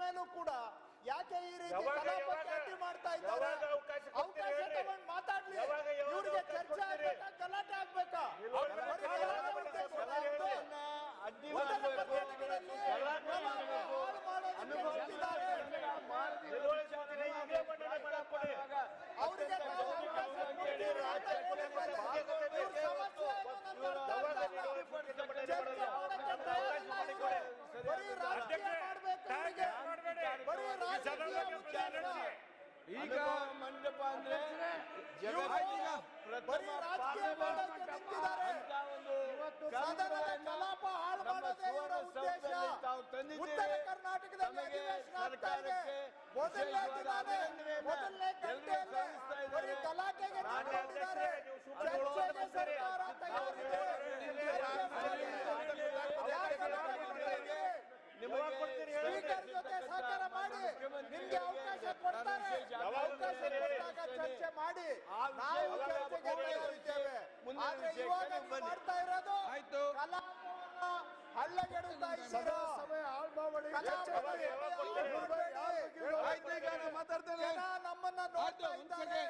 ಮೇಲೂ ಕೂಡ ಯಾಕೆ ಈ ರೀತಿ ಕಲಾಪಕ್ಕೆ ಅಡ್ಡಿ ಮಾಡ್ತಾ ಇದ್ದಾರೆ? ಅವಕಾಶ ತಗೊಂಡು ಮಾತಾಡ್ಲಿ. ಇವ್ರಿಗೆ ಚರ್ಚೆ ಆಗ್ಬೇಕಾ, ಗಲಾಟೆ ಆಗ್ಬೇಕಾ? ಅಡ್ಡಿ ಅವರಿಗೆ ಈಗ ಮಂಟಪ ಅಂದ್ರೆ ಕಲಾಪ ಹಾಳು ಮಾಡೋದೇ ಇವರ ಉದ್ದೇಶ. ಉತ್ತರ ಕರ್ನಾಟಕದಲ್ಲಿ ಮೊದಲನೇ ಗಂಟೆಯಲ್ಲಿ ಬರೀ ಗಲಾಟೆಗೆ ನಿಂತಿದ್ದಾರೆ. ಚರ್ಚೆಗೆ ಸರ್ಕಾರ ತಯಾರಿದೆ. ಸ್ಪೀಕರ್ ಜೊತೆ ಸಹಕಾರ ಮಾಡಿ, ನಿಮ್ಗೆ ಅವಕಾಶ ಕೊಡ್ತಾರೆ. ಅವಕಾಶ ಕೊಟ್ಟಾಗ ಚರ್ಚೆ ಮಾಡಿ, ನಾವು ಚರ್ಚೆಗೆ ತಯಾರಿದ್ದೇವೆ. ಆದ್ರೆ ಇವಾಗ ನೀವು ಮಾಡ್ತಾ ಇರೋದು ಕಲಾಪವನ್ನ ಹಳ್ಳಗೆಡುತ್ತಾ ಇದ್ದೀರಾ. ಜನ ನಮ್ಮನ್ನ ನೋಡ್ತಾ ಇದ್ದಾರೆ.